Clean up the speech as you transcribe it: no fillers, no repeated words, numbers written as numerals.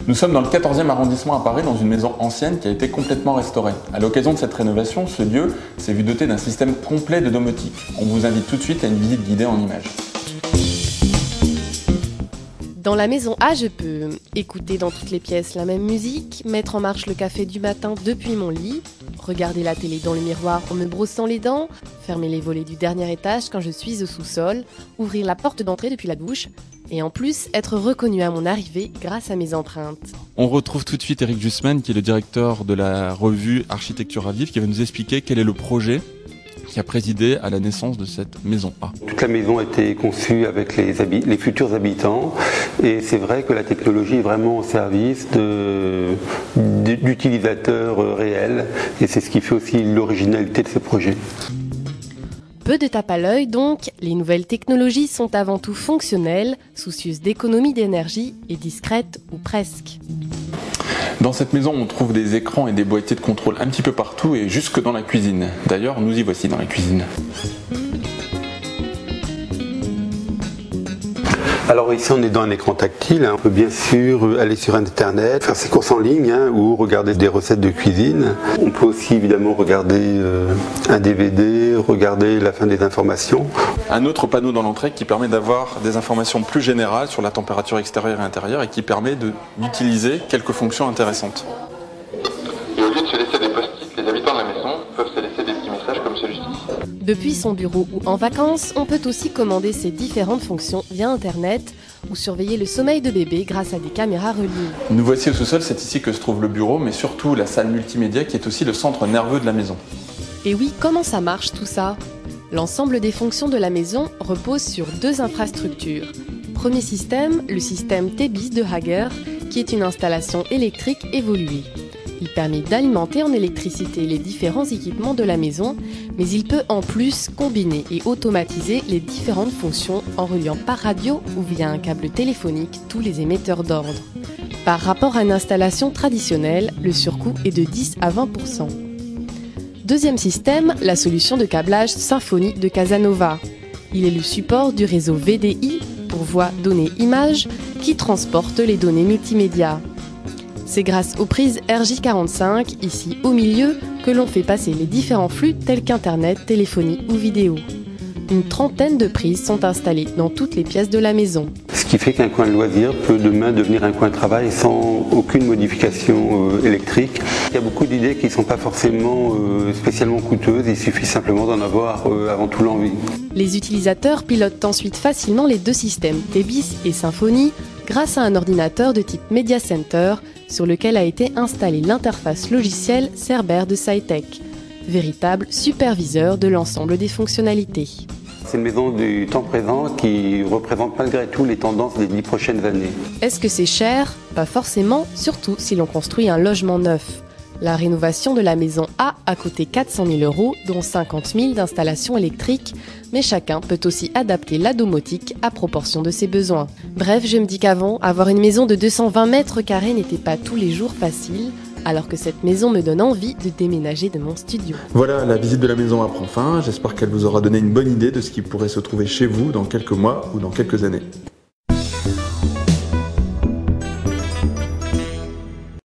Nous sommes dans le 14e arrondissement à Paris, dans une maison ancienne qui a été complètement restaurée. À l'occasion de cette rénovation, ce lieu s'est vu doté d'un système complet de domotique. On vous invite tout de suite à une visite guidée en images. Dans la maison A, je peux écouter dans toutes les pièces la même musique, mettre en marche le café du matin depuis mon lit, regarder la télé dans le miroir en me brossant les dents, fermer les volets du dernier étage quand je suis au sous-sol, ouvrir la porte d'entrée depuis la douche, et en plus être reconnu à mon arrivée grâce à mes empreintes. On retrouve tout de suite Eric Jussman, qui est le directeur de la revue Architecture à Vivre, qui va nous expliquer quel est le projet qui a présidé à la naissance de cette maison A. Toute la maison a été conçue avec les futurs habitants, et c'est vrai que la technologie est vraiment au service d'utilisateurs réels, et c'est ce qui fait aussi l'originalité de ce projet. Peu de tape à l'œil donc, les nouvelles technologies sont avant tout fonctionnelles, soucieuses d'économie d'énergie et discrètes ou presque. Dans cette maison, on trouve des écrans et des boîtiers de contrôle un petit peu partout et jusque dans la cuisine. D'ailleurs, nous y voici dans la cuisine. Alors ici on est dans un écran tactile, on peut bien sûr aller sur internet, faire ses courses en ligne ou regarder des recettes de cuisine. On peut aussi évidemment regarder un DVD, regarder la fin des informations. Un autre panneau dans l'entrée qui permet d'avoir des informations plus générales sur la température extérieure et intérieure et qui permet d'utiliser quelques fonctions intéressantes. Et au lieu de se laisser des post-it, les habitants de la maison peuvent se laisser des petits messages comme celui-ci. Depuis son bureau ou en vacances, on peut aussi commander ces différentes fonctions via Internet ou surveiller le sommeil de bébé grâce à des caméras reliées. Nous voici au sous-sol, c'est ici que se trouve le bureau, mais surtout la salle multimédia qui est aussi le centre nerveux de la maison. Et oui, comment ça marche tout ça ? L'ensemble des fonctions de la maison repose sur deux infrastructures. Premier système, le système TEBIS de Hager, qui est une installation électrique évoluée. Il permet d'alimenter en électricité les différents équipements de la maison, mais il peut en plus combiner et automatiser les différentes fonctions en reliant par radio ou via un câble téléphonique tous les émetteurs d'ordre. Par rapport à une installation traditionnelle, le surcoût est de 10 à 20%. Deuxième système, la solution de câblage Symfony de Casanova. Il est le support du réseau VDI pour voix, données, images qui transporte les données multimédia. C'est grâce aux prises RJ45, ici au milieu, que l'on fait passer les différents flux tels qu'Internet, téléphonie ou vidéo. Une trentaine de prises sont installées dans toutes les pièces de la maison. Ce qui fait qu'un coin de loisir peut demain devenir un coin de travail sans aucune modification électrique. Il y a beaucoup d'idées qui ne sont pas forcément spécialement coûteuses, il suffit simplement d'en avoir avant tout l'envie. Les utilisateurs pilotent ensuite facilement les deux systèmes TEBIS et Symfony grâce à un ordinateur de type Media Center sur lequel a été installée l'interface logicielle Cerber de Scitech, véritable superviseur de l'ensemble des fonctionnalités. C'est une maison du temps présent qui représente malgré tout les tendances des 10 prochaines années. Est-ce que c'est cher ? Pas forcément, surtout si l'on construit un logement neuf. La rénovation de la maison A coûté 400 000 €, dont 50 000 d'installation électrique, mais chacun peut aussi adapter la domotique à proportion de ses besoins. Bref, je me dis qu'avant, avoir une maison de 220 mètres carrés n'était pas tous les jours facile, alors que cette maison me donne envie de déménager de mon studio. Voilà, la visite de la maison apprend fin. J'espère qu'elle vous aura donné une bonne idée de ce qui pourrait se trouver chez vous dans quelques mois ou dans quelques années.